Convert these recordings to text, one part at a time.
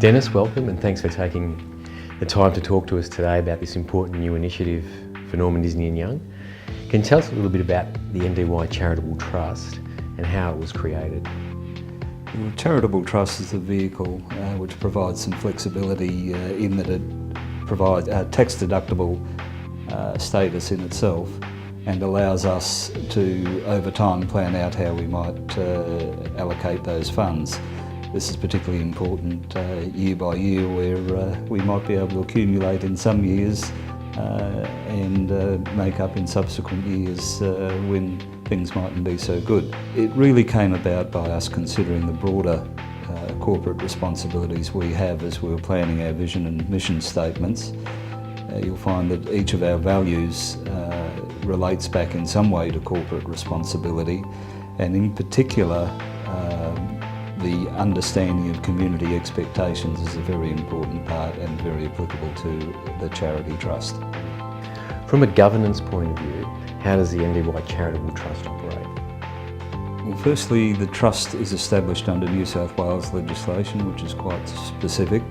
Dennis, welcome and thanks for taking the time to talk to us today about this important new initiative for Norman Disney and Young. Can you tell us a little bit about the NDY Charitable Trust and how it was created? The Charitable Trust is a vehicle which provides some flexibility in that it provides a tax-deductible status in itself and allows us to, over time, plan out how we might allocate those funds. This is particularly important year by year, where we might be able to accumulate in some years and make up in subsequent years when things mightn't be so good. It really came about by us considering the broader corporate responsibilities we have as we're planning our vision and mission statements. You'll find that each of our values relates back in some way to corporate responsibility, and in particular the understanding of community expectations is a very important part and very applicable to the Charity Trust. From a governance point of view, how does the NDY Charitable Trust operate? Well, firstly, the Trust is established under New South Wales legislation, which is quite specific.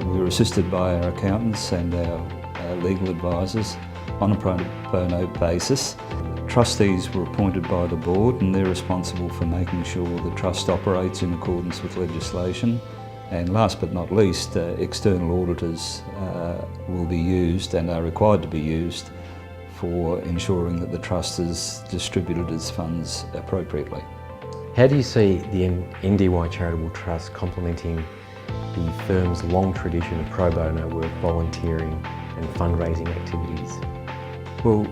We're assisted by our accountants and our legal advisors on a pro bono basis. Trustees were appointed by the board and they're responsible for making sure the Trust operates in accordance with legislation. And last but not least, external auditors will be used and are required to be used for ensuring that the Trust has distributed its funds appropriately. How do you see the NDY Charitable Trust complementing the firm's long tradition of pro bono work, volunteering and fundraising activities? Well,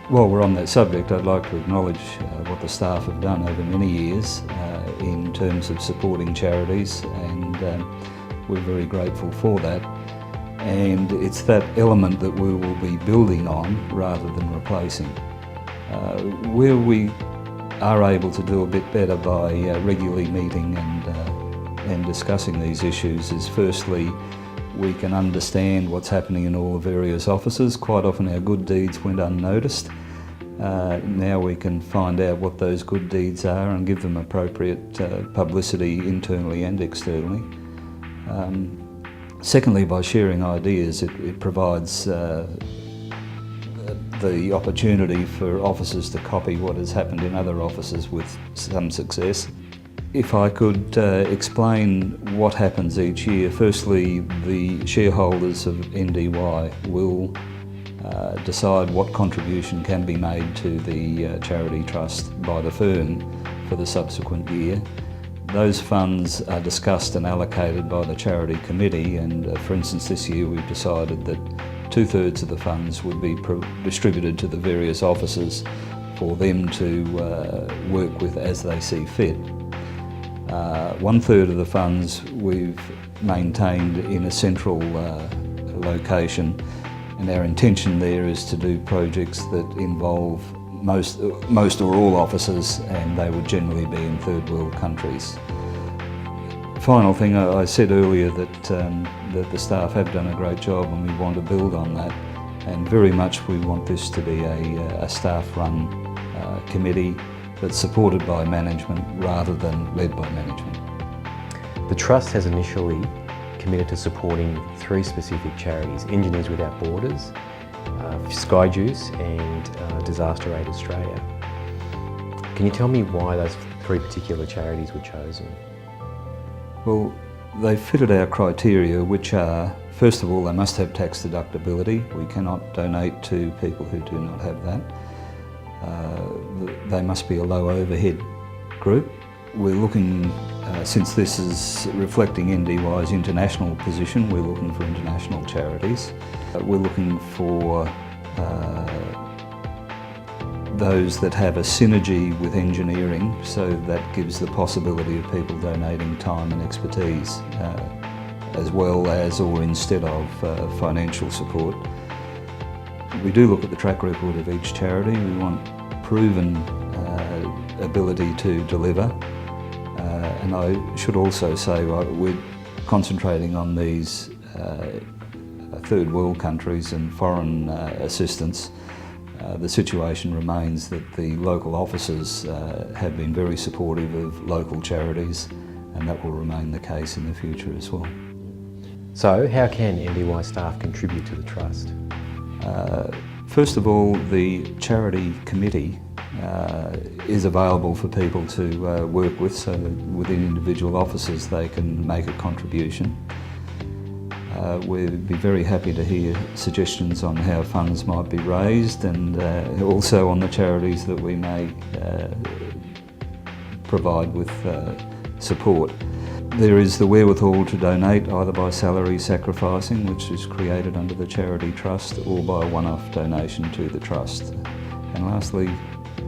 while we're on that subject, I'd like to acknowledge what the staff have done over many years in terms of supporting charities, and we're very grateful for that. And it's that element that we will be building on rather than replacing. Where we are able to do a bit better by regularly meeting and discussing these issues is, firstly, we can understand what's happening in all the various offices. Quite often our good deeds went unnoticed. Now we can find out what those good deeds are and give them appropriate publicity internally and externally. Secondly, by sharing ideas, it provides the opportunity for officers to copy what has happened in other offices with some success. If I could explain what happens each year, firstly, the shareholders of NDY will decide what contribution can be made to the Charity Trust by the firm for the subsequent year. Those funds are discussed and allocated by the Charity Committee, and for instance this year we've decided that 2/3 of the funds would be distributed to the various officers for them to work with as they see fit. 1/3 of the funds we've maintained in a central location, and our intention there is to do projects that involve most or all officers, and they would generally be in third world countries. Final thing, I said earlier that the staff have done a great job and we want to build on that, and very much we want this to be a staff-run committee that's supported by management rather than led by management. The Trust has initially committed to supporting 3 specific charities: Engineers Without Borders, Skyjuice and Disaster Aid Australia. Can you tell me why those 3 particular charities were chosen? Well, they fitted our criteria, which are, first of all, they must have tax deductibility. We cannot donate to people who do not have that. They must be a low overhead group. We're looking, since this is reflecting NDY's international position, we're looking for international charities. We're looking for those that have a synergy with engineering, so that gives the possibility of people donating time and expertise, as well as or instead of financial support. We do look at the track record of each charity. We want proven ability to deliver. And I should also say we're concentrating on these third world countries and foreign assistance. The situation remains that the local officers have been very supportive of local charities, and that will remain the case in the future as well. So how can NDY staff contribute to the Trust? First of all, the charity committee is available for people to work with, so within individual offices they can make a contribution. We'd be very happy to hear suggestions on how funds might be raised, and also on the charities that we may provide with support. There is the wherewithal to donate either by salary sacrificing, which is created under the Charity Trust, or by a one-off donation to the Trust. And lastly,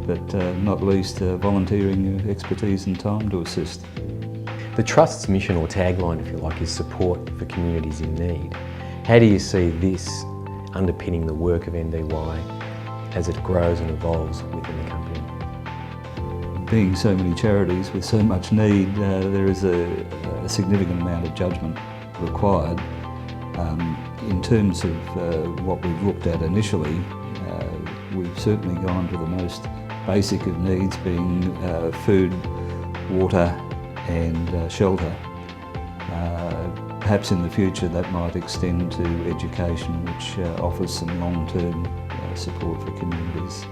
but not least, volunteering your expertise and time to assist. The Trust's mission, or tagline if you like, is support for communities in need. How do you see this underpinning the work of NDY as it grows and evolves within the company? Being so many charities with so much need, there is a significant amount of judgment required. In terms of what we've looked at initially, we've certainly gone to the most basic of needs, being food, water and shelter. Perhaps in the future that might extend to education, which offers some long-term support for communities.